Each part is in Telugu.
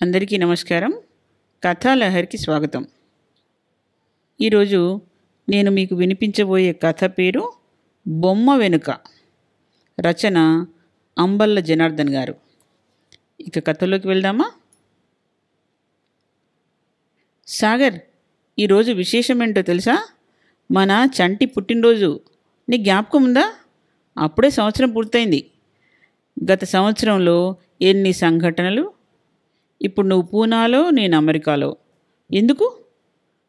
అందరికీ నమస్కారం. కథాలహరికి స్వాగతం. ఈరోజు నేను మీకు వినిపించబోయే కథ పేరు బొమ్మ వెనుక. రచన అంబళ్ళ జనార్దన్ గారు. ఇక కథలోకి వెళ్దామా? సాగర్, ఈరోజు విశేషం ఏంటో తెలుసా? మన చంటి పుట్టినరోజు. నీ జ్ఞాపకం ఉందా? అప్పుడే సంవత్సరం పూర్తయింది. గత సంవత్సరంలో ఎన్ని సంఘటనలు! ఇప్పుడు నువ్వు పూనాలో, నేను అమెరికాలో. ఎందుకు?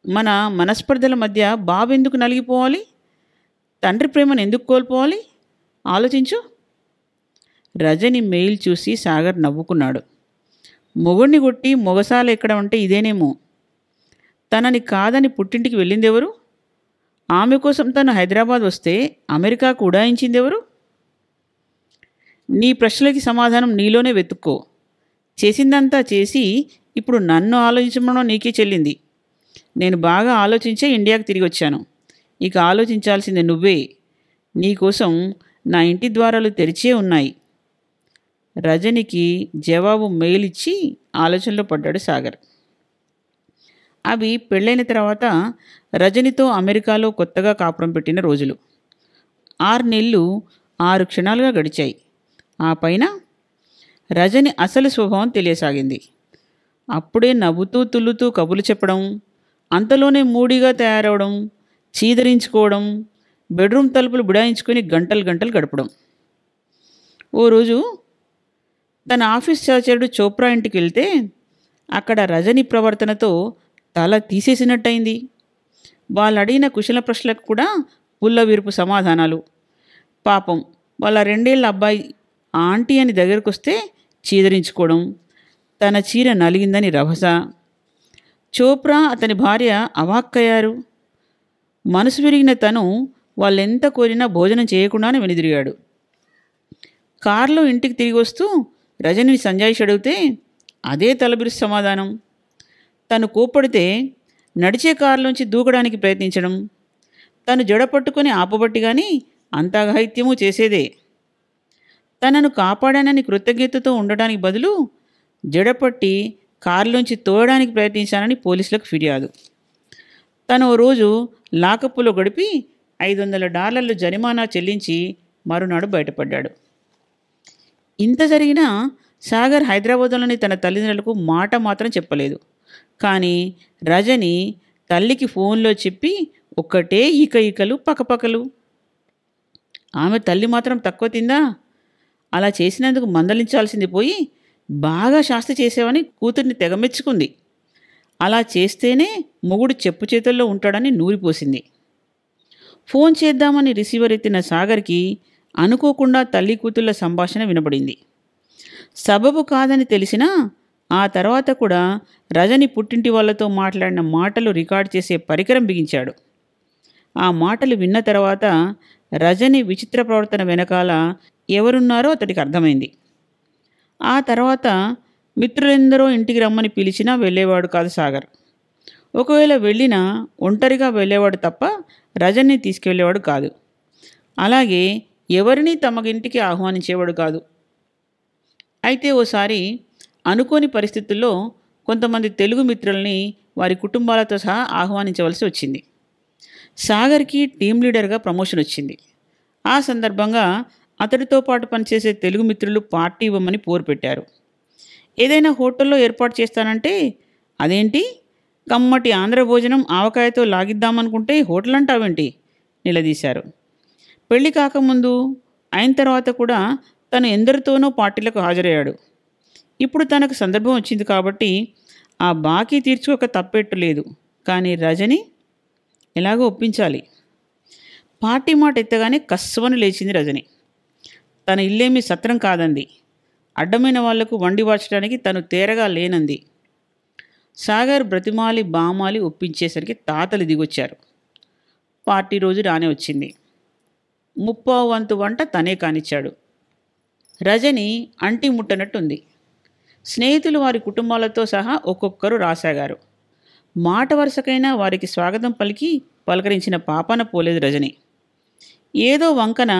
మన మనస్పర్ధల మధ్య బాబు ఎందుకు నలిగిపోవాలి? తండ్రి ప్రేమను ఎందుకు కోల్పోవాలి? ఆలోచించు. రజని మెయిల్ చూసి సాగర్ నవ్వుకున్నాడు. మొగుడిని కొట్టి మొగసాల ఎక్కడం అంటే ఇదేనేమో. తనని కాదని పుట్టింటికి వెళ్ళిందెవరు? ఆమె కోసం తను హైదరాబాద్ వస్తే అమెరికాకు ఉడాయించిందెవరు? నీ ప్రశ్నలకి సమాధానం నీలోనే వెతుక్కో. చేసిందంతా చేసి ఇప్పుడు నన్ను ఆలోచించమనో నీకే చెల్లింది. నేను బాగా ఆలోచించే ఇండియాకి తిరిగి వచ్చాను. ఇక ఆలోచించాల్సిందే నువ్వే. నీకోసం నా ఇంటి ద్వారాలు తెరిచే ఉన్నాయి. రజనికి జవాబు మెయిల్ ఇచ్చి ఆలోచనలో పడ్డాడు సాగర్. అవి పెళ్ళైన తర్వాత రజనితో అమెరికాలో కొత్తగా కాపురం పెట్టిన రోజులు. 6 నెలలు 6 క్షణాలుగా గడిచాయి. ఆ పైన రజని అసలు స్వభావం తెలియసాగింది. అప్పుడే నవ్వుతూ తుల్లుతూ కబుర్లు చెప్పడం, అంతలోనే మూడీగా తయారవడం, చీదరించుకోవడం, బెడ్రూమ్ తలుపులు బిడాయించుకొని గంటలు గంటలు గడపడం. ఓ రోజు తన ఆఫీస్ సహచరుడు చోప్రా ఇంటికి వెళ్తే అక్కడ రజని ప్రవర్తనతో తల తీసేసినట్టయింది. వాళ్ళు అడిగిన కుశల ప్రశ్నలకు కూడా పుల్ల విరుపు సమాధానాలు. పాపం వాళ్ళ 2 ఏళ్ల అబ్బాయి ఆంటీ అని దగ్గరకు వస్తే చీదరించుకోవడం, తన చీర నలిగిందని రభస. చోప్రా అతని భార్య అవాక్కయ్యారు. మనసు విరిగిన తను వాళ్ళెంత కోరినా భోజనం చేయకుండానే వెనుదిరిగాడు. కారులో ఇంటికి తిరిగి వస్తూ రజనిని సంజాయిషి అడిగితే అదే తలబిరుసు సమాధానం. తను కోప్పడితే నడిచే కారులోంచి దూకడానికి ప్రయత్నించడం, తను జడ పట్టుకొని ఆపబట్టి కానీ అంత అఘాయిత్యము చేసేదే. తనను కాపాడానని కృతజ్ఞతతో ఉండడానికి బదులు జడపట్టి కారులోంచి తోయడానికి ప్రయత్నించానని పోలీసులకు ఫిర్యాదు. తను ఓ రోజు లాకప్పులో గడిపి $500 జరిమానా చెల్లించి మరునాడు బయటపడ్డాడు. ఇంత జరిగినా సాగర్ హైదరాబాద్లోని తన తల్లిదండ్రులకు మాట మాత్రం చెప్పలేదు. కానీ రజని తల్లికి ఫోన్లో చెప్పి ఒక్కటే ఈకలు పకపకలు. ఆమె తల్లి మాత్రం తక్కువ తిందా? అలా చేసినందుకు మందలించాల్సింది పోయి బాగా శాస్తి చేసేవని కూతుర్ని తెగమెచ్చుకుంది. అలా చేస్తేనే మొగుడు చెప్పు చేతుల్లో ఉంటాడని నూరిపోసింది. ఫోన్ చేద్దామని రిసీవర్ ఎత్తిన సాగర్కి అనుకోకుండా తల్లి కూతుళ్ళ సంభాషణ వినబడింది. సబబు కాదని తెలిసినా ఆ తర్వాత కూడా రజని పుట్టింటి వాళ్ళతో మాట్లాడిన మాటలు రికార్డ్ చేసే పరికరం బిగించాడు. ఆ మాటలు విన్న తర్వాత రజని విచిత్ర ప్రవర్తన వెనకాల ఎవరున్నారో అతడికి అర్థమైంది. ఆ తర్వాత మిత్రులెందరో ఇంటికి రమ్మని పిలిచినా వెళ్ళేవాడు కాదు సాగర్. ఒకవేళ వెళ్ళినా ఒంటరిగా వెళ్ళేవాడు తప్ప రజని తీసుకెళ్లేవాడు కాదు. అలాగే ఎవరినీ తమకింటికి ఆహ్వానించేవాడు కాదు. అయితే ఓసారి అనుకోని పరిస్థితుల్లో కొంతమంది తెలుగు మిత్రుల్ని వారి కుటుంబాలతో సహా ఆహ్వానించవలసి వచ్చింది. సాగర్కి టీం లీడర్గా ప్రమోషన్ వచ్చింది. ఆ సందర్భంగా అతడితో పాటు పనిచేసే తెలుగు మిత్రులు పార్టీ ఇవ్వమని పోరు పెట్టారు. ఏదైనా హోటల్లో ఏర్పాటు చేస్తానంటే అదేంటి, కమ్మటి ఆంధ్ర భోజనం ఆవకాయతో లాగిద్దామనుకుంటే హోటల్ అంటావేంటి నిలదీశారు. పెళ్లి కాకముందు అయిన తర్వాత కూడా తను ఎందరితోనో పార్టీలకు హాజరయ్యాడు. ఇప్పుడు తనకు సందర్భం వచ్చింది కాబట్టి ఆ బాకీ తీర్చుకోక తప్పెట్టు లేదు. కానీ రజని ఎలాగో ఒప్పించాలి. పార్టీ మాట ఎత్తగానే కస్సువని లేచింది రజని. తన ఇల్లేమీ సత్రం కాదంది. అడ్డమైన వాళ్లకు వండి వార్చడానికి తను తేరగా లేనంది. సాగర్ బ్రతిమాలి బామాలి ఒప్పించేసరికి తాతలు దిగొచ్చారు. పార్టీ రోజు రానే వచ్చింది. 30% వంట తనే కానిచ్చాడు. రజని అంటి ముట్టనట్టుంది. స్నేహితులు వారి కుటుంబాలతో సహా ఒక్కొక్కరు రాసాగారు. మాట వరుసకైనా వారికి స్వాగతం పలికి పలకరించిన పాపాన పోలేదు రజని. ఏదో వంకన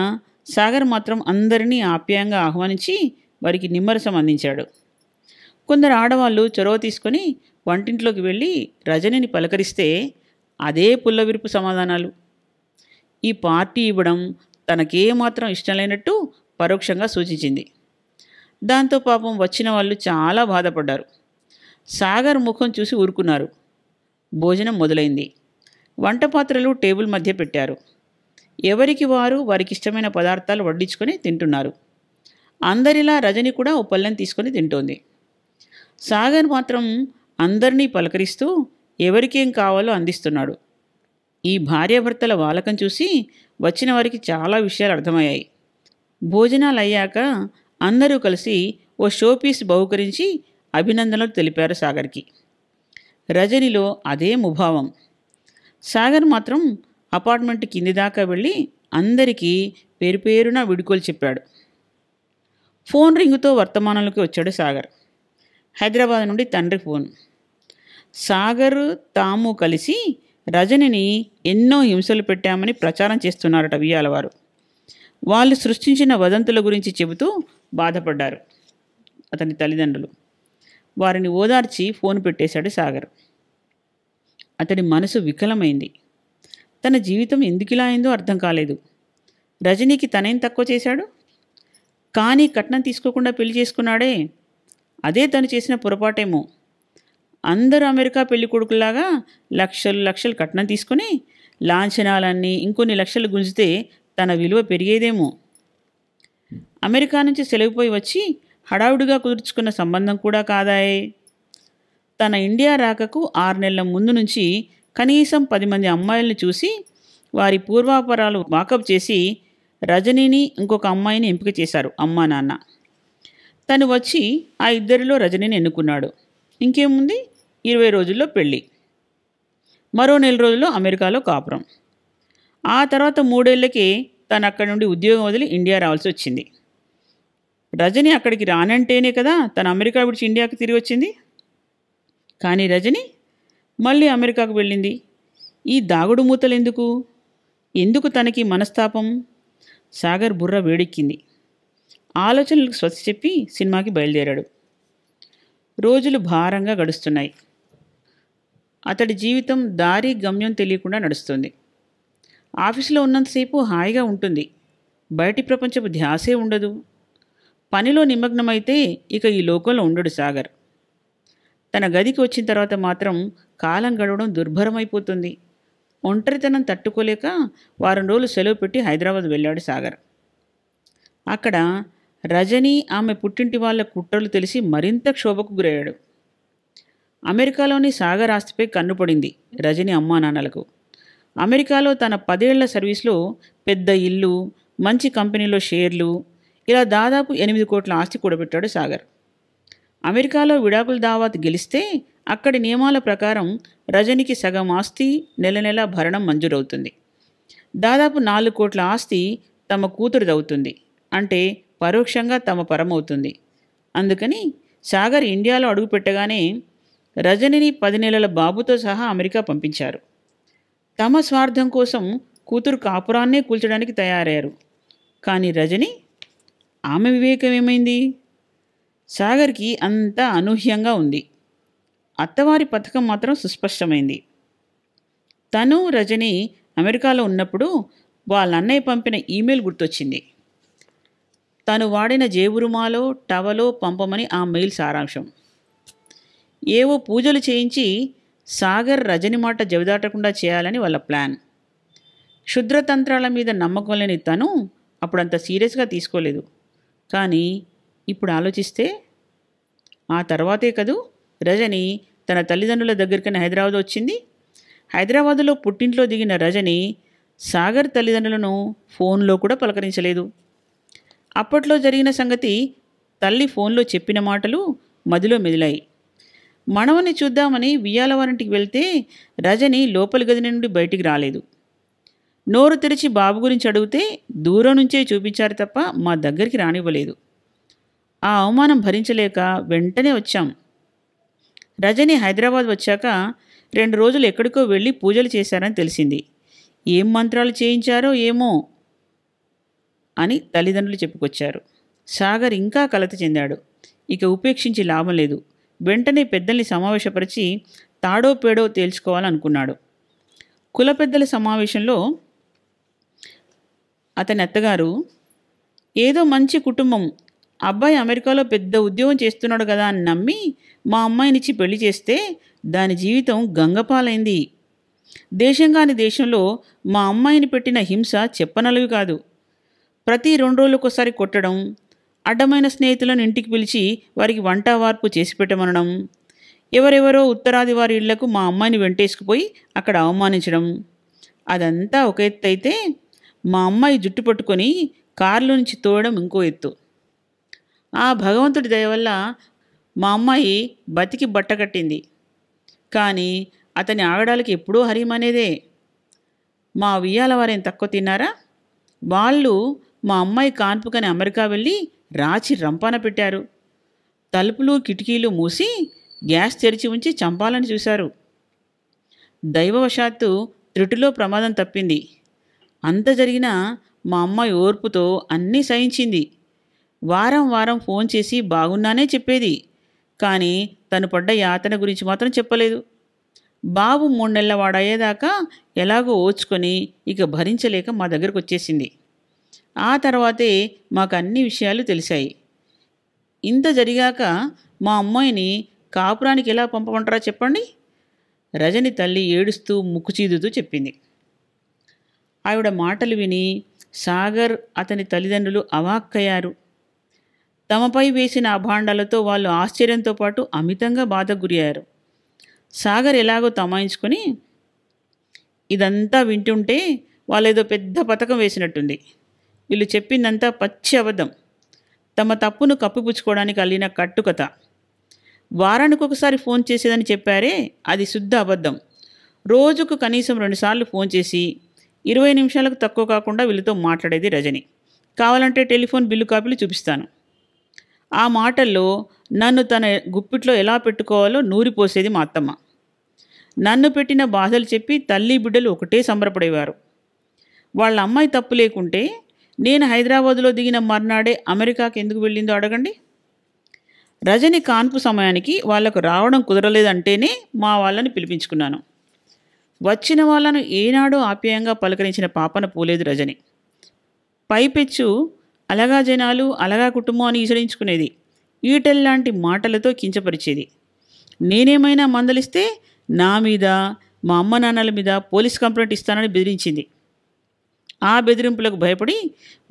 సాగర్ మాత్రం అందరినీ ఆప్యాయంగా ఆహ్వానించి వారికి నిమ్మరసం అందించాడు. కొందరు ఆడవాళ్ళు చొరవ తీసుకొని వంటింట్లోకి వెళ్ళి రజనిని పలకరిస్తే అదే పుల్లవిరుపు సమాధానాలు. ఈ పార్టీ ఇవ్వడం తనకేమాత్రం ఇష్టం లేనట్టు పరోక్షంగా సూచించింది. దాంతో పాపం వచ్చిన వాళ్ళు చాలా బాధపడ్డారు. సాగర్ ముఖం చూసి ఊరుకున్నారు. భోజనం మొదలైంది. వంట పాత్రలు టేబుల్ మధ్య పెట్టారు. ఎవరికి వారు వారికిష్టమైన పదార్థాలు వడ్డించుకొని తింటున్నారు. అందరిలా రజని కూడా ఓ పళ్ళెం తీసుకొని తింటోంది. సాగర్ మాత్రం అందరినీ పలకరిస్తూ ఎవరికేం కావాలో అందిస్తున్నాడు. ఈ భార్యాభర్తల వాలకం చూసి వచ్చిన వారికి చాలా విషయాలు అర్థమయ్యాయి. భోజనాలు అయ్యాక అందరూ కలిసి ఓ షోపీస్ బహుకరించి అభినందనలు తెలిపారు సాగర్కి. రజనిలో అదే ముభావం. సాగర్ మాత్రం అపార్ట్మెంట్ కింది దాకా వెళ్ళి అందరికీ పేరు పేరున వీడ్కోలు చెప్పాడు. ఫోన్ రింగుతో వర్తమానంలోకి వచ్చాడు సాగర్. హైదరాబాద్ నుండి తండ్రి ఫోన్. సాగర్ తాము కలిసి రజనిని ఎన్నో హింసలు పెట్టామని ప్రచారం చేస్తున్నారట వియ్యాలవారు. వాళ్ళు సృష్టించిన వదంతుల గురించి చెబుతూ బాధపడ్డారు అతని తల్లిదండ్రులు. వారిని ఓదార్చి ఫోన్ పెట్టేశాడు సాగర్. అతడి మనసు వికలమైంది. తన జీవితం ఎందుకిలా అయిందో అర్థం కాలేదు. రజనీకి తనేం తక్కువ చేశాడు? కానీ కట్నం తీసుకోకుండా పెళ్లి చేసుకున్నాడే, అదే తను చేసిన పొరపాటేమో. అందరూ అమెరికా పెళ్లి కొడుకులాగా లక్షలు లక్షలు కట్నం తీసుకుని లాంఛనాలన్నీ ఇంకొన్ని లక్షలు గుంజితే తన విలువ పెరిగేదేమో. అమెరికా నుంచి సెలవుపోయి వచ్చి హడావుడిగా కుదుర్చుకున్న సంబంధం కూడా కాదాయే. తన ఇండియా రాకకు 6 నెలల ముందు నుంచి కనీసం 10 మంది అమ్మాయిలను చూసి వారి పూర్వాపరాలు వాకప్ చేసి రజనీని ఇంకొక అమ్మాయిని ఎంపిక చేశారు అమ్మా నాన్న. తను వచ్చి ఆ ఇద్దరిలో రజనీని ఎన్నుకున్నాడు. ఇంకేముంది, 20 రోజుల్లో పెళ్ళి, మరో 4 రోజుల్లో అమెరికాలో కాపురం. ఆ తర్వాత 3 ఏళ్లకే తను అక్కడి నుండి ఉద్యోగం వదిలి ఇండియా రావాల్సి వచ్చింది. రజని అక్కడికి రానంటేనే కదా తను అమెరికా విడిచి ఇండియాకి తిరిగి వచ్చింది. కానీ రజని మళ్ళీ అమెరికాకు వెళ్ళింది. ఈ దాగుడు మూతలు ఎందుకు? ఎందుకు తనకి మనస్తాపం? సాగర్ బుర్ర వేడెక్కింది. ఆలోచనలకు స్వస్తి చెప్పి సినిమాకి బయలుదేరాడు. రోజులు భారంగా గడుస్తున్నాయి. అతడి జీవితం దారి గమ్యం తెలియకుండా నడుస్తుంది. ఆఫీసులో ఉన్నంతసేపు హాయిగా ఉంటుంది. బయటి ప్రపంచపు ధ్యాసే ఉండదు. పనిలో నిమగ్నమైతే ఇక ఈ లోకంలో ఉండడు సాగర్. తన గదికి వచ్చిన తర్వాత మాత్రం కాలం గడవడం దుర్భరమైపోతుంది. ఒంటరితనం తట్టుకోలేక 1 వారం రోజులు సెలవు పెట్టి హైదరాబాద్ వెళ్ళాడు సాగర్. అక్కడ రజని ఆమె పుట్టింటి వాళ్ళ కుట్రలు తెలిసి మరింత క్షోభకు గురయ్యాడు. అమెరికాలోని సాగర్ ఆస్తిపై కన్నుపడింది రజని అమ్మా నాన్నలకు. అమెరికాలో తన 10 ఏళ్ల సర్వీస్లో పెద్ద ఇల్లు, మంచి కంపెనీలో షేర్లు, ఇలా దాదాపు 8 కోట్ల ఆస్తి కూడబెట్టాడు సాగర్. అమెరికాలో విడాకుల దావాత్ గెలిస్తే అక్కడి నియమాల ప్రకారం రజనికి సగం ఆస్తి, నెల నెల భరణం మంజూరవుతుంది. దాదాపు 4 కోట్ల ఆస్తి తమ కూతురుదవుతుంది. అంటే పరోక్షంగా తమ పరమవుతుంది. అందుకని సాగర్ ఇండియాలో అడుగుపెట్టగానే రజనిని 10 నెలల బాబుతో సహా అమెరికా పంపించారు. తమ స్వార్థం కోసం కూతురు కాపురాన్నే కూల్చడానికి తయారయ్యారు. కానీ రజని, ఆమె వివేకం ఏమైంది? సాగర్కి అంతా అనూహ్యంగా ఉంది. అత్తవారి పథకం మాత్రం సుస్పష్టమైంది. తను రజని అమెరికాలో ఉన్నప్పుడు వాళ్ళ అన్నయ్య పంపిన ఈమెయిల్ గుర్తొచ్చింది. తను వాడిన జేబురుమాలో టవలో పంపమని ఆ మెయిల్ సారాంశం. ఏవో పూజలు చేయించి సాగర్ రజని మాట జవిదాటకుండా చేయాలని వాళ్ళ ప్లాన్. క్షుద్రతంత్రాల మీద నమ్మకం లేని తను అప్పుడంత సీరియస్గా తీసుకోలేదు. కానీ ఇప్పుడు ఆలోచిస్తే ఆ తర్వాతే కదూ రజని తన తల్లిదండ్రుల దగ్గరికైనా హైదరాబాద్ వచ్చింది. హైదరాబాదులో పుట్టింట్లో దిగిన రజని సాగర్ తల్లిదండ్రులను ఫోన్లో కూడా పలకరించలేదు. అప్పట్లో జరిగిన సంగతి తల్లి ఫోన్లో చెప్పిన మాటలు మదిలో మెదిలాయి. మనవని చూద్దామని వియ్యాలవారింటికి వెళ్తే రజని లోపలి గది నుండి బయటికి రాలేదు. నోరు తెరిచి బాబు గురించి అడిగితే దూరం నుంచే చూపించారు తప్ప మా దగ్గరికి రానివ్వలేదు. ఆ అవమానం భరించలేక వెంటనే వచ్చాం. రజని హైదరాబాద్ వచ్చాక 2 రోజులు ఎక్కడికో వెళ్ళి పూజలు చేశారని తెలిసింది. ఏం మంత్రాలు చేయించారో ఏమో అని తల్లిదండ్రులు చెప్పుకొచ్చారు. సాగర్ ఇంకా కలత చెందాడు. ఇక ఉపేక్షించి లాభం లేదు. వెంటనే పెద్దల్ని సమావేశపరిచి తాడో పేడో తేల్చుకోవాలనుకున్నాడు. కుల పెద్దల సమావేశంలో అతని అత్తగారు, ఏదో మంచి కుటుంబం, అబ్బాయి అమెరికాలో పెద్ద ఉద్యోగం చేస్తున్నాడు కదా అని నమ్మి మా అమ్మాయినిచ్చి పెళ్లి చేస్తే దాని జీవితం గంగపాలైంది. దేశం కాని దేశంలో మా అమ్మాయిని పెట్టిన హింస చెప్పనలవి కాదు. ప్రతి 2 రోజులకోసారి కొట్టడం, అడ్డమైన స్నేహితులను ఇంటికి పిలిచి వారికి వంట వార్పు చేసి పెట్టమనడం, ఎవరెవరో ఉత్తరాది వారి ఇళ్లకు మా అమ్మాయిని వెంటేసుకుపోయి అక్కడ అవమానించడం. అదంతా ఒక ఎత్తు అయితే, మా అమ్మాయి జుట్టు పట్టుకొని కారులో నుంచి తోయడం ఇంకో ఎత్తు. ఆ భగవంతుడి దయ వల్ల మా అమ్మాయి బతికి బట్టకట్టింది. కానీ అతని ఆగడాలకి ఎప్పుడూ హరిమనేదే. మా ఉయ్యాల వారేం తక్కువ తిన్నారా? వాళ్ళు మా అమ్మాయి కాన్పుకని అమెరికా వెళ్ళి రాచి రంపాన పెట్టారు. తలుపులు కిటికీలు మూసి గ్యాస్ తెరిచి ఉంచి చంపాలని చూశారు. దైవవశాత్తు త్రుటిలో ప్రమాదం తప్పింది. అంత జరిగినా మా అమ్మాయి ఓర్పుతో అన్నీ సహించింది. వారం వారం ఫోన్ చేసి బాగున్నానే చెప్పేది. కానీ తను పడ్డ యాతన గురించి మాత్రం చెప్పలేదు. బాబు 3 నెలల వాడయ్యేదాకా ఎలాగో ఓర్చుకొని ఇక భరించలేక మా దగ్గరకు వచ్చేసింది. ఆ తర్వాతే మాకు అన్ని విషయాలు తెలిసాయి. ఇంత జరిగాక మా అమ్మాయిని కాపురానికి ఎలా పంపమంటారా చెప్పండి? రజని తల్లి ఏడుస్తూ ముక్కు చీదుతూ చెప్పింది. ఆవిడ మాటలు విని సాగర్, అతని తల్లిదండ్రులు అవాక్కయ్యారు. తమపై వేసిన అభాండాలతో వాళ్ళు ఆశ్చర్యంతో పాటు అమితంగా బాధకు గురయ్యారు. సాగర్ ఎలాగో తమాయించుకొని, ఇదంతా వింటుంటే వాళ్ళేదో పెద్ద పథకం వేసినట్టుంది. వీళ్ళు చెప్పిందంతా పచ్చి అబద్ధం. తమ తప్పును కప్పిపుచ్చుకోవడానికి అల్లిన కట్టుకథ. వారానికి ఒకసారి ఫోన్ చేసేదని చెప్పారే, అది శుద్ధ అబద్ధం. రోజుకు కనీసం 2 సార్లు ఫోన్ చేసి 20 నిమిషాలకు తక్కువ కాకుండా వీళ్ళతో మాట్లాడేది రజని. కావాలంటే టెలిఫోన్ బిల్లు కాపీలు చూపిస్తాను. ఆ మాటల్లో నన్ను తన గుప్పిట్లో ఎలా పెట్టుకోవాలో నూరిపోసేది మా అత్తమ్మ. నన్ను పెట్టిన బాధలు చెప్పి తల్లి బిడ్డలు ఒకటే సంబరపడేవారు. వాళ్ళ అమ్మాయి తప్పు లేకుంటే నేను హైదరాబాదులో దిగిన మర్నాడే అమెరికాకి ఎందుకు వెళ్ళిందో అడగండి. రజని కాన్పు సమయానికి వాళ్లకు రావడం కుదరలేదంటేనే మా వాళ్ళని పిలిపించుకున్నాను. వచ్చిన వాళ్ళను ఏనాడో ఆప్యాయంగా పలకరించిన పాపన పోలేదు రజని. పైపెచ్చు అలగా జనాలు, అలగా కుటుంబం అని ఈసడించుకునేది. ఈటెల్లాంటి మాటలతో కించపరిచేది. నేనేమైనా మందలిస్తే నా మీద, మా అమ్మ నాన్నల మీద పోలీస్ కంప్లైంట్ ఇస్తానని బెదిరించింది. ఆ బెదిరింపులకు భయపడి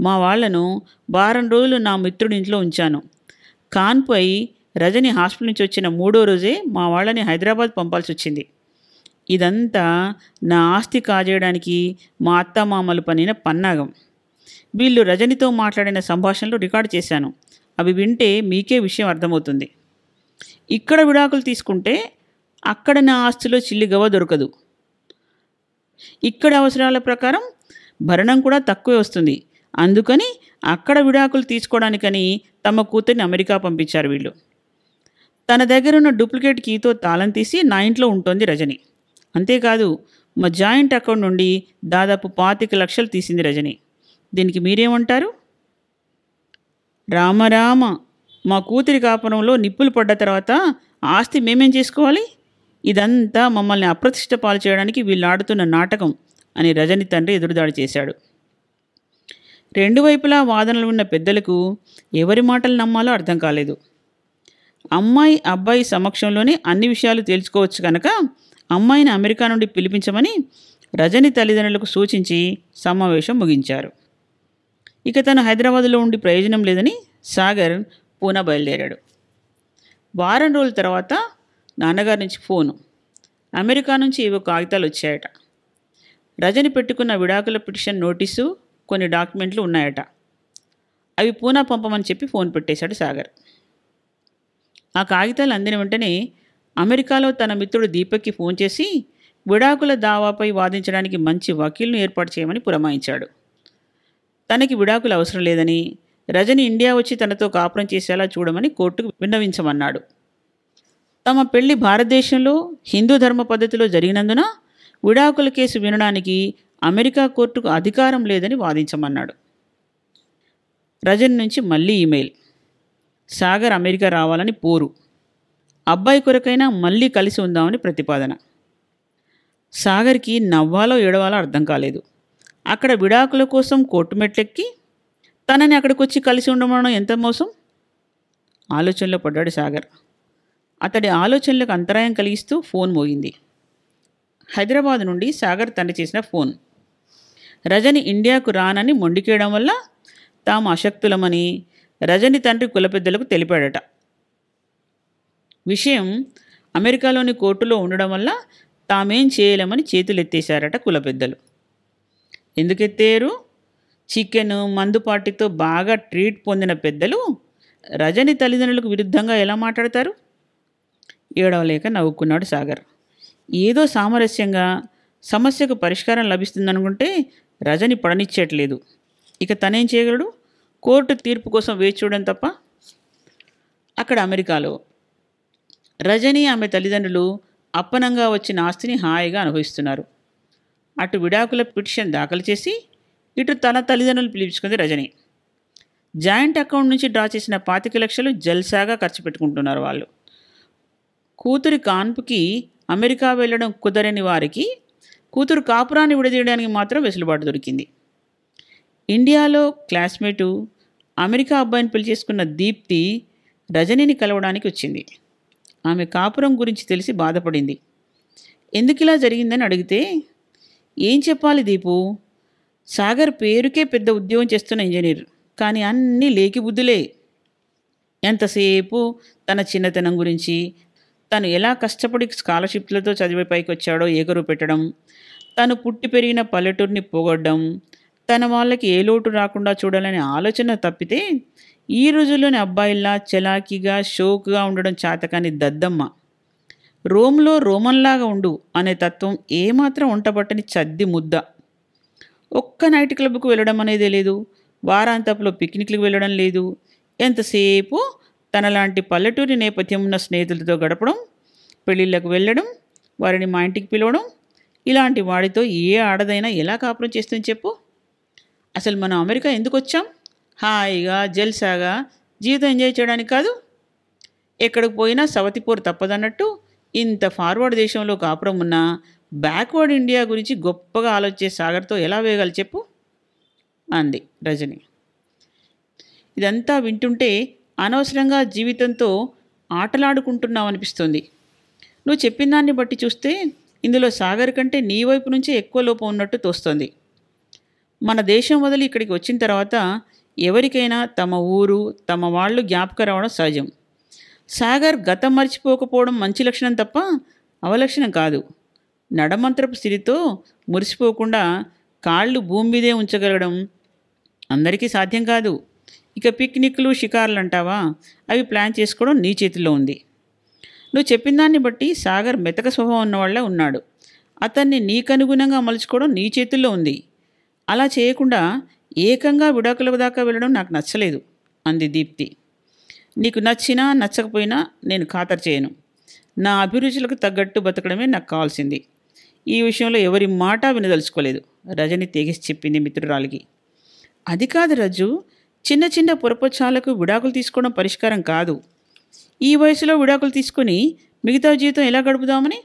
మా వాళ్లను వారం రోజులు నా మిత్రుడి ఇంట్లో ఉంచాను. కాన్పు అయి రజని హాస్పిటల్ నుంచి వచ్చిన 3వ రోజే మా వాళ్ళని హైదరాబాద్ పంపాల్సి వచ్చింది. ఇదంతా నా ఆస్తి కాజేయడానికి మా అత్తమామలు పనిన పన్నాగం. వీళ్ళు రజనితో మాట్లాడిన సంభాషణలు రికార్డు చేశాను. అవి వింటే మీకే విషయం అర్థమవుతుంది. ఇక్కడ విడాకులు తీసుకుంటే అక్కడ నా ఆస్తిలో చిల్లిగవ్వ దొరకదు. ఇక్కడ అవసరాల ప్రకారం భరణం కూడా తక్కువే వస్తుంది. అందుకని అక్కడ విడాకులు తీసుకోవడానికని తమ కూతుర్ని అమెరికా పంపించారు వీళ్ళు. తన దగ్గరున్న డూప్లికేట్ కీతో తాళం తీసి నా ఇంట్లో ఉంటుంది రజని. అంతేకాదు, మా జాయింట్ అకౌంట్ నుండి దాదాపు 25 లక్షలు తీసింది రజని. దీనికి మీరేమంటారు? రామరామ, మా కూతురి కాపురంలో నిప్పులు పడ్డ తర్వాత ఆస్తి మేమేం చేసుకోవాలి? ఇదంతా మమ్మల్ని అప్రతిష్ట పాలు చేయడానికి వీళ్ళు ఆడుతున్న నాటకం అని రజని తండ్రి ఎదురుదాడి చేశాడు. 2 వైపులా వాదనలు ఉన్న పెద్దలకు ఎవరి మాటలు నమ్మాలో అర్థం కాలేదు. అమ్మాయి అబ్బాయి సమక్షంలోనే అన్ని విషయాలు తేల్చుకోవచ్చు కనుక అమ్మాయిని అమెరికా నుండి పిలిపించమని రజని తల్లిదండ్రులకు సూచించి సమావేశం ముగించారు. ఇక తను హైదరాబాదులో ఉండి ప్రయోజనం లేదని సాగర్ పూనా బయలుదేరాడు. వారం రోజుల తర్వాత నాన్నగారి నుంచి ఫోను. అమెరికా నుంచి ఏవో కాగితాలు వచ్చాయట. రజని పెట్టుకున్న విడాకుల పిటిషన్ నోటీసు, కొన్ని డాక్యుమెంట్లు ఉన్నాయట. అవి పూనా పంపమని చెప్పి ఫోన్ పెట్టేశాడు సాగర్. ఆ కాగితాలు అందిన వెంటనే అమెరికాలో తన మిత్రుడు దీపక్కి ఫోన్ చేసి విడాకుల దావాపై వాదించడానికి మంచి వకీల్ను ఏర్పాటు చేయమని పురమాయించాడు. తనకి విడాకులు అవసరం లేదని, రజని ఇండియా వచ్చి తనతో కాపురం చేసేలా చూడమని కోర్టుకు విన్నవించమన్నాడు. తమ పెళ్లి భారతదేశంలో హిందూ ధర్మ పద్ధతిలో జరిగినందున విడాకుల కేసు వినడానికి అమెరికా కోర్టుకు అధికారం లేదని వాదించమన్నాడు. రజని నుంచి మళ్ళీ ఈమెయిల్. సాగర్ అమెరికా రావాలని పోరు. అబ్బాయి కొరకైనా మళ్ళీ కలిసి ఉందామని ప్రతిపాదన. సాగర్కి నవ్వాలో ఏడవాలో అర్థం కాలేదు. అక్కడ విడాకుల కోసం కోర్టు మెట్లెక్కి తనని అక్కడికి వచ్చి కలిసి ఉండమనడం ఎంత మోసం. ఆలోచనలో పడ్డాడు సాగర్. అతడి ఆలోచనలకు అంతరాయం కలిగిస్తూ ఫోన్ మోగింది. హైదరాబాద్ నుండి సాగర్ తండ్రి చేసిన ఫోన్. రజని ఇండియాకు రానని మొండికేయడం వల్ల తాము అశక్తులమని రజని తండ్రి కులపెద్దలకు తెలిపాడట. విషయం అమెరికాలోని కోర్టులో ఉండడం వల్ల తామేం చేయలేమని చేతులెత్తేశారట కులపెద్దలు. ఎందుకెత్తారు? చికెను మందు పార్టీతో బాగా ట్రీట్ పొందిన పెద్దలు రజని తల్లిదండ్రులకు విరుద్ధంగా ఎలా మాట్లాడతారు? ఏడవలేక నవ్వుకున్నాడు సాగర్. ఏదో సామరస్యంగా సమస్యకు పరిష్కారం లభిస్తుందనుకుంటే రజని పడనిచ్చేట్లేదు. ఇక తనేం చేయగలడు? కోర్టు తీర్పు కోసం వేచి చూడడం తప్ప. అక్కడ అమెరికాలో రజని ఆమె తల్లిదండ్రులు అప్పనంగా వచ్చిన ఆస్తిని హాయిగా అనుభవిస్తున్నారు. అటు విడాకుల పిటిషన్ దాఖలు చేసి ఇటు తన తల్లిదండ్రులు పిలిపించుకుంది రజని. జాయింట్ అకౌంట్ నుంచి డ్రా చేసిన 25 లక్షలు జల్సాగా ఖర్చు పెట్టుకుంటున్నారు వాళ్ళు. కూతురి కాన్పుకి అమెరికా వెళ్ళడం కుదరని వారికి కూతురు కాపురాన్ని విడదీయడానికి మాత్రం వెసులుబాటు దొరికింది. ఇండియాలో క్లాస్మేటు అమెరికా అబ్బాయిని పెళ్లి చేసుకున్న దీప్తి రజనిని కలవడానికి వచ్చింది. ఆమె కాపురం గురించి తెలిసి బాధపడింది. ఎందుకు ఇలా జరిగిందని అడిగితే ఏం చెప్పాలి దీపు? సాగర్ పేరుకే పెద్ద ఉద్యోగం చేస్తున్న ఇంజనీర్, కానీ అన్నీ లేకి బుద్ధులే. ఎంతసేపు తన చిన్నతనం గురించి, తను ఎలా కష్టపడి స్కాలర్షిప్లతో చదివే పైకి వచ్చాడో ఏకరు పెట్టడం, తను పుట్టి పెరిగిన పల్లెటూరిని పోగొట్టడం, తన వాళ్ళకి ఏ లోటు రాకుండా చూడాలనే ఆలోచన తప్పితే ఈ రోజుల్లోని అబ్బాయిల్లా చలాకీగా షోకుగా ఉండడం చేతకాని దద్దమ్మ. రోమ్లో రోమన్లాగా ఉండు అనే తత్వం ఏమాత్రం ఉంటబట్టని చద్ది ముద్ద. ఒక్క నైట్ క్లబ్కు వెళ్ళడం అనేదే లేదు. వారాంతపులో పిక్నిక్లకు వెళ్ళడం లేదు. ఎంతసేపు తనలాంటి పల్లెటూరి నేపథ్యం ఉన్న స్నేహితులతో గడపడం, పెళ్ళిళ్ళకు వెళ్ళడం, వారిని మా ఇంటికి పిలవడం. ఇలాంటి వాడితో ఏ ఆడదైనా ఎలా కాపురం చేస్తుంది చెప్పు? అసలు మనం అమెరికా ఎందుకు వచ్చాం? హాయిగా జల్సాగా జీవితం ఎంజాయ్ చేయడానికి కాదు. ఎక్కడికి పోయినా సవతిపోరు తప్పదన్నట్టు ఇంత ఫార్వర్డ్ దేశంలో కాపురం ఉన్నా బ్యాక్వర్డ్ ఇండియా గురించి గొప్పగా ఆలోచించే సాగర్తో ఎలా వేయగలి చెప్పు అంది రజని. ఇదంతా వింటుంటే అనవసరంగా జీవితంతో ఆటలాడుకుంటున్నావు అనిపిస్తుంది. నువ్వు చెప్పిన దాన్ని బట్టి చూస్తే ఇందులో సాగర్ కంటే నీ వైపు నుంచే ఎక్కువ లోపం ఉన్నట్టు తోస్తోంది. మన దేశం వదిలి ఇక్కడికి వచ్చిన తర్వాత ఎవరికైనా తమ ఊరు తమ వాళ్ళు జ్ఞాపకం రావడం సహజం. సాగర్ గతం మర్చిపోకపోవడం మంచి లక్షణం తప్ప అవలక్షణం కాదు. నడమంత్రపు స్థితితో మురిసిపోకుండా కాళ్ళు భూమి మీదే ఉంచగలగడం అందరికీ సాధ్యం కాదు. ఇక పిక్నిక్లు షికార్లు అంటావా, అవి ప్లాన్ చేసుకోవడం నీ చేతిలో ఉంది. నువ్వు చెప్పిన దాన్ని బట్టి సాగర్ మెతక స్వభావం ఉన్నవాళ్ళ ఉన్నాడు. అతన్ని నీకనుగుణంగా మలుచుకోవడం నీ చేతుల్లో ఉంది. అలా చేయకుండా ఏకంగా విడాకుల దాకా వెళ్ళడం నాకు నచ్చలేదు అంది దీప్తి. నీకు నచ్చినా నచ్చకపోయినా నేను ఖాతరు చేయను. నా అభిరుచులకు తగ్గట్టు బతకడమే నాకు కావాల్సింది. ఈ విషయంలో ఎవరి మాట వినదలుచుకోలేదు రజని తెగేసి చెప్పింది మిత్రురాలికి. అది కాదు రజ్జు, చిన్న చిన్న పొరపచ్చాలకు విడాకులు తీసుకోవడం పరిష్కారం కాదు. ఈ వయసులో విడాకులు తీసుకొని మిగతా జీవితం ఎలా గడుపుదామని?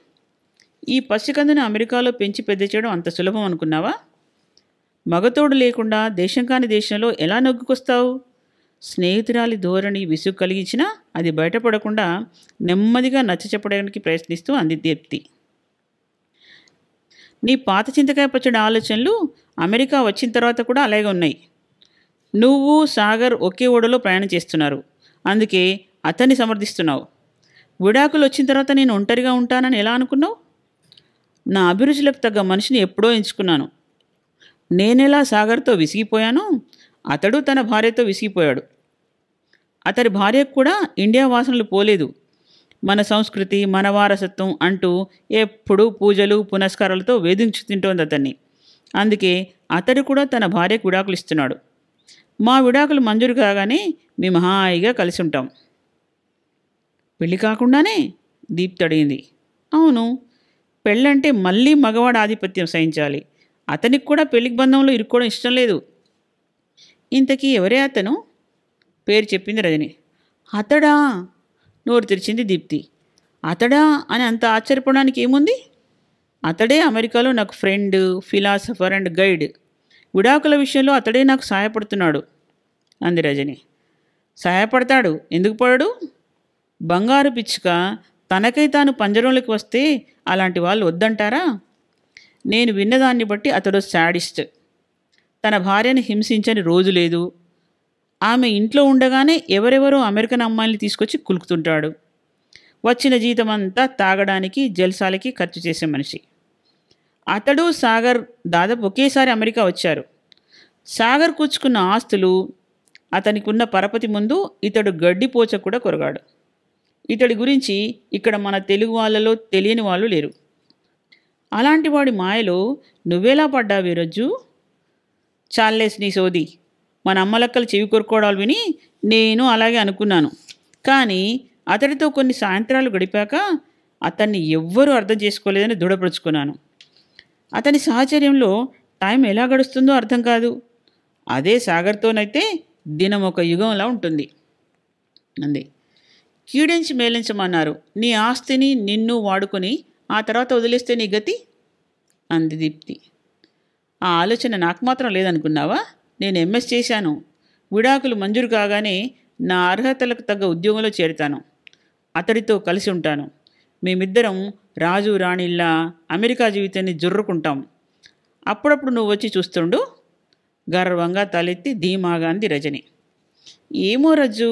ఈ పసికందుని అమెరికాలో పెంచి పెద్ద చేయడం అంత సులభం అనుకున్నావా? మగతోడు లేకుండా దేశం కాని దేశంలో ఎలా నొగ్గుకొస్తావు? స్నేహితురాలి ధోరణి విసుగు కలిగించినా అది బయటపడకుండా నెమ్మదిగా నచ్చ చెప్పడానికి ప్రయత్నిస్తూ అంది దీప్తి. నీ పాత చింతకాయ పచ్చడి ఆలోచనలు అమెరికా వచ్చిన తర్వాత కూడా అలాగే ఉన్నాయి. నువ్వు సాగర్ ఒకే ఓడలో ప్రయాణం చేస్తున్నారు, అందుకే అతన్ని సమర్థిస్తున్నావు. విడాకులు వచ్చిన తర్వాత నేను ఒంటరిగా ఉంటానని ఎలా అనుకున్నావు? నా అభిరుచులకు తగ్గ మనిషిని ఎప్పుడో ఎంచుకున్నాను. నేనెలా సాగర్తో విసిగిపోయానో అతడు తన భార్యతో విసిగిపోయాడు. అతడి భార్యకు కూడా ఇండియా వాసనలు పోలేదు. మన సంస్కృతి మన వారసత్వం అంటూ ఎప్పుడూ పూజలు పునస్కారాలతో వేధించు తింటోంది అతన్ని. అందుకే అతడు కూడా తన భార్యకు విడాకులు ఇస్తున్నాడు. మా విడాకులు మంజూరు కాగానే మేము హాయిగా కలిసి ఉంటాం. పెళ్ళి కాకుండానే? దీప్తి అడిగింది. అవును, పెళ్ళంటే మళ్ళీ మగవాడు ఆధిపత్యం సహించాలి. అతనికి కూడా పెళ్లికి బంధంలో ఇరుక్కోవడం ఇష్టం లేదు. ఇంతకీ ఎవరే అతను? పేరు చెప్పింది రజని. అతడా? నోరు తెరిచింది దీప్తి. అతడా అని అంత ఆశ్చర్యపోవడానికి ఏముంది? అతడే అమెరికాలో నాకు ఫ్రెండ్, ఫిలాసఫర్ అండ్ గైడ్. విడాకుల విషయంలో అతడే నాకు సహాయపడుతున్నాడు అంది రజని. సహాయపడతాడు, ఎందుకు పడడు? బంగారు పిచ్చుక తనకై తాను పంజరంలోకి వస్తే అలాంటి వాళ్ళు వద్దంటారా? నేను విన్నదాన్ని బట్టి అతడు శాడిస్ట్. తన భార్యని హింసించని రోజు లేదు. ఆమె ఇంట్లో ఉండగానే ఎవరెవరో అమెరికన్ అమ్మాయిని తీసుకొచ్చి కులుకుతుంటాడు. వచ్చిన జీతమంతా తాగడానికి, జల్సాలకి ఖర్చు చేసే మనిషి. అతడు సాగర్ దాదాపు ఒకేసారి అమెరికా వచ్చారు. సాగర్ కూర్చుకున్న ఆస్తులు, అతనికి ఉన్న పరపతి ముందు ఇతడు గడ్డిపోచ కూడా కొరగాడు. ఇతడి గురించి ఇక్కడ మన తెలుగు వాళ్ళలో తెలియని వాళ్ళు లేరు. అలాంటి వాడి మాయలో నువ్వెలా పడ్డావే రజ్జు? చాలేస్ నీ సోది. మన అమ్మలక్కలు చెవి కొరుకోవడాలు విని నేను అలాగే అనుకున్నాను. కానీ అతడితో కొన్ని సాయంత్రాలు గడిపాక అతన్ని ఎవ్వరూ అర్థం చేసుకోలేదని దృఢపరుచుకున్నాను. అతని సాహచర్యంలో టైం ఎలా గడుస్తుందో అర్థం కాదు. అదే సాగర్తోనైతే దినం ఒక యుగంలా ఉంటుంది అంది. కీడించి మేలించమన్నారు. నీ ఆస్తిని నిన్ను వాడుకొని ఆ తర్వాత వదిలేస్తే నీ గతి అంది దీప్తి. ఆ ఆలోచన నాకు మాత్రం లేదనుకున్నావా? నేను ఎంఎస్ చేశాను. విడాకులు మంజూరు కాగానే నా అర్హతలకు తగ్గ ఉద్యోగంలో చేరుతాను. అతడితో కలిసి ఉంటాను. మేమిద్దరం రాజు రాణిల్లా అమెరికా జీవితాన్ని జుర్రుకుంటాం. అప్పుడప్పుడు నువ్వు వచ్చి చూస్తుండు గర్వంగా తలెత్తి ధీమాగా అంది రజని. ఏమో రజ్జు,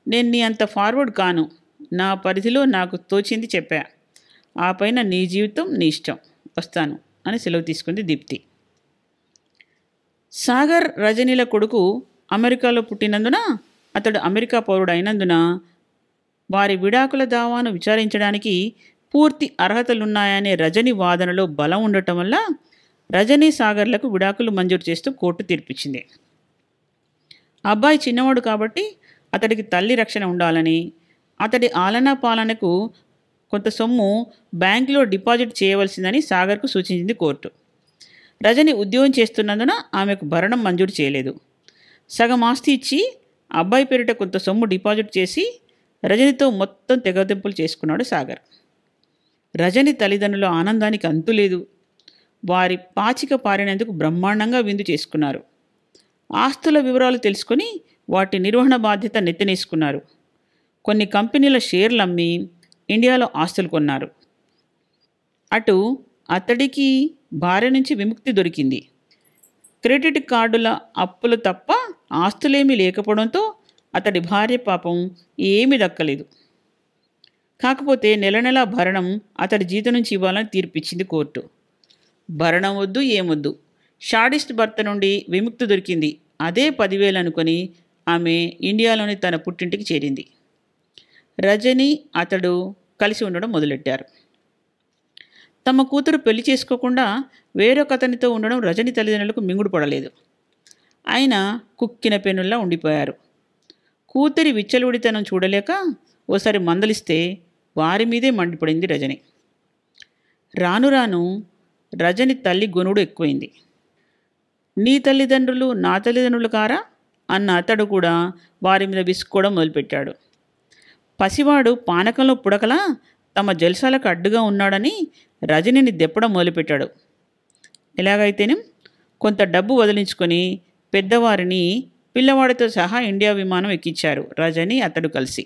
నేను నీ అంత ఫార్వర్డ్ కాను. నా పరిధిలో నాకు తోచింది చెప్పా. ఆ పైన నీ జీవితం నీ ఇష్టం. వస్తాను అని సెలవు తీసుకుంది దీప్తి. సాగర్ రజనీల కొడుకు అమెరికాలో పుట్టినందున, అతడు అమెరికా పౌరుడు అయినందున వారి విడాకుల దావాను విచారించడానికి పూర్తి అర్హతలున్నాయనే రజని వాదనలో బలం ఉండటం వల్ల రజనీ సాగర్లకు విడాకులు మంజూరు చేస్తూ కోర్టు తీర్పిచ్చింది. అబ్బాయి చిన్నవాడు కాబట్టి అతడికి తల్లి రక్షణ ఉండాలని, అతడి ఆలనా పాలనకు కొంత సొమ్ము బ్యాంకులో డిపాజిట్ చేయవలసిందని సాగర్కు సూచించింది కోర్టు. రజని ఉద్యోగం చేస్తున్నందున ఆమెకు భరణం మంజూరు చేయలేదు. సగం ఆస్తి ఇచ్చి అబ్బాయి పేరిట కొంత సొమ్ము డిపాజిట్ చేసి రజనితో మొత్తం తెగతింపులు చేసుకున్నాడు సాగర్. రజని తల్లిదండ్రుల ఆనందానికి అంతులేదు. వారి పాచిక పారినందుకు బ్రహ్మాండంగా విందు చేసుకున్నారు. ఆస్తుల వివరాలు తెలుసుకొని వాటి నిర్వహణ బాధ్యత నెత్తనేసుకున్నారు. కొన్ని కంపెనీల షేర్లు అమ్మి ఇండియాలో ఆస్తులు కొన్నారు. అటు అతడికి భార్య నుంచి విముక్తి దొరికింది. క్రెడిట్ కార్డుల అప్పులు తప్ప ఆస్తులేమీ లేకపోవడంతో అతడి భార్య పాపం ఏమీ దక్కలేదు. కాకపోతే నెల నెలా భరణం అతడి జీతం నుంచి ఇవ్వాలని తీర్పిచ్చింది కోర్టు. భరణం వద్దు, ఏమొద్దు. షాడిస్ట్ భర్త నుండి విముక్తి దొరికింది. అదే 10,000 అనుకొని ఆమె ఇండియాలోని తన పుట్టింటికి చేరింది. రజని అతడు కలిసి ఉండడం మొదలెట్టారు. తమ కూతురు పెళ్లి చేసుకోకుండా వేరొక అతనితో ఉండడం రజని తల్లిదండ్రులకు మింగుడు పడలేదు. అయినా కుక్కిన పెనుల్లా ఉండిపోయారు. కూతురి విచ్చలవిడితనం చూడలేక ఓసారి మందలిస్తే వారి మీదే మండిపడింది రజని. రాను రాను రజని తల్లి గొనుడు ఎక్కువైంది. నీ తల్లిదండ్రులు నా తల్లిదండ్రులు కారా అన్న అతడు కూడా వారి మీద విసుక్కోవడం మొదలుపెట్టాడు. పసివాడు పానకంలో పుడకలా తమ జల్సాలకు అడ్డుగా ఉన్నాడని రజనిని దెప్పడం మొదలుపెట్టాడు. ఎలాగైతేనే కొంత డబ్బు వదిలించుకొని పెద్దవారిని పిల్లవాడితో సహా ఇండియా విమానం ఎక్కించారు రజని అతడు కలిసి.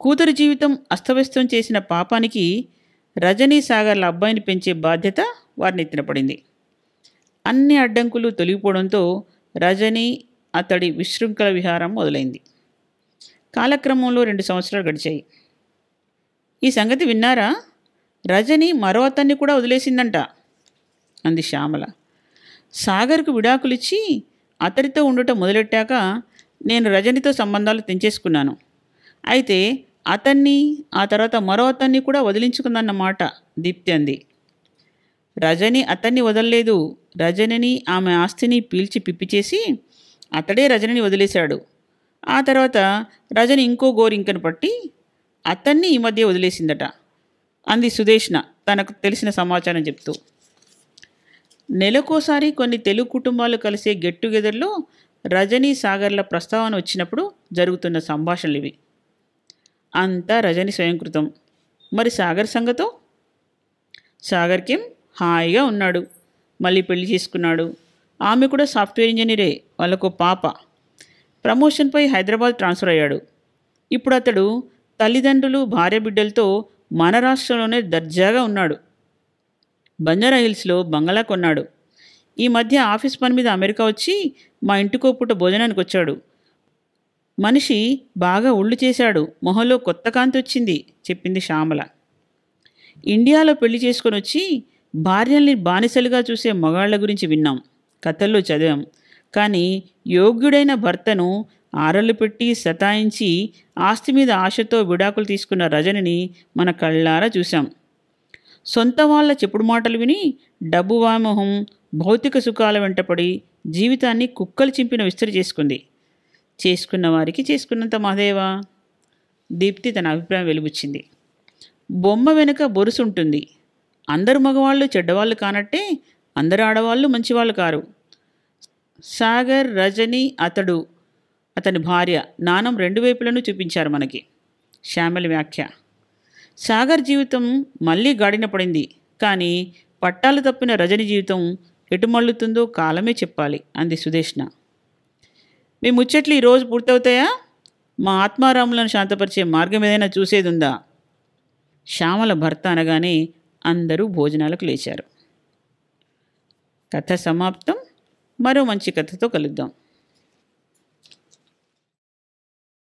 కూతురి జీవితం అస్తవ్యస్తం చేసిన పాపానికి రజనీ సాగర్ల అబ్బాయిని పెంచే బాధ్యత వారిని ఎత్తిన పడింది. అన్ని అడ్డంకులు తొలగిపోవడంతో రజని అతడి విశృంఖల విహారం మొదలైంది. కాలక్రమంలో 2 సంవత్సరాలు గడిచాయి. ఈ సంగతి విన్నారా? రజని మరో అతన్ని కూడా వదిలేసిందంట అంది శ్యామల. సాగర్కు విడాకులిచ్చి అతడితో ఉండటం మొదలెట్టాక నేను రజనితో సంబంధాలు తెంచేసుకున్నాను. అయితే అతన్ని, ఆ తర్వాత మరో అతన్ని కూడా వదిలించుకుందన్నమాట దీప్తి అంది. రజని అతన్ని వదలలేదు. రజనిని, ఆమె ఆస్తిని పీల్చి పిప్పి చేసి అతడే రజనిని వదిలేశాడు. ఆ తర్వాత రజని ఇంకో గోరింకను పట్టి అతన్ని ఈ మధ్య వదిలేసిందట అంది సుదేష్ణ తనకు తెలిసిన సమాచారం చెప్తూ. నెలకోసారి కొన్ని తెలుగు కుటుంబాలు కలిసే గెట్ టుగెదర్లో రజనీ సాగర్ల ప్రస్తావన వచ్చినప్పుడు జరుగుతున్న సంభాషణలు ఇవి. అంతా రజని స్వయంకృతం. మరి సాగర్ సంగతో? సాగర్కేం హాయిగా ఉన్నాడు. మళ్ళీ పెళ్లి చేసుకున్నాడు. ఆమె కూడా సాఫ్ట్వేర్ ఇంజనీరే. వాళ్ళకు పాప. ప్రమోషన్పై హైదరాబాద్ ట్రాన్స్ఫర్ అయ్యాడు. ఇప్పుడు అతడు తల్లిదండ్రులు భార్య బిడ్డలతో మన రాష్ట్రంలోనే దర్జాగా ఉన్నాడు. బంజారా హిల్స్లో బంగళా కొన్నాడు. ఈ మధ్య ఆఫీస్ పని మీద అమెరికా వచ్చి మా ఇంటికో పూట భోజనానికి వచ్చాడు. మనిషి బాగా ఒళ్ళు చేశాడు. మొహంలో కొత్త కాంతి వచ్చింది చెప్పింది శ్యామల. ఇండియాలో పెళ్లి చేసుకొని వచ్చి భార్యల్ని బానిసలుగా చూసే మగాళ్ల గురించి విన్నాం, కథల్లో చదివాం. కానీ యోగ్యుడైన భర్తను ఆరళ్ళు పెట్టి సతాయించి ఆస్తి మీద ఆశతో విడాకులు తీసుకున్న రజనిని మన కళ్ళారా చూశాం. సొంత వాళ్ళ చెప్పుడు మాటలు విని డబ్బు వ్యామోహం, భౌతిక సుఖాల వెంటపడి జీవితాన్ని కుక్కలు చింపిన విస్తరి చేసుకుంది. చేసుకున్న వారికి చేసుకున్నంత మహదేవా. దీప్తి తన అభిప్రాయం వెలుబుచ్చింది. బొమ్మ వెనుక బొరుసు ఉంటుంది. అందరు మగవాళ్ళు చెడ్డవాళ్ళు కానట్టే అందరు ఆడవాళ్ళు మంచివాళ్ళు కారు. సాగర్, రజని, అతని భార్య నాణం రెండు వైపులను చూపించారు మనకి. శ్యామల వ్యాఖ్య. సాగర్ జీవితం మళ్ళీ గాడిన పడింది. కానీ పట్టాలు తప్పిన రజని జీవితం ఎటు మళ్ళుతుందో కాలమే చెప్పాలి అంది సుదేష్ణ. మీ ముచ్చట్లు ఈరోజు పూర్తవుతాయా? మా ఆత్మారాములను శాంతపరిచే మార్గం ఏదైనా చూసేది ఉందా? శ్యామల భర్త అనగానే అందరూ భోజనాలకు లేచారు. కథ సమాప్తం. మరో మంచి కథతో కలుద్దాం.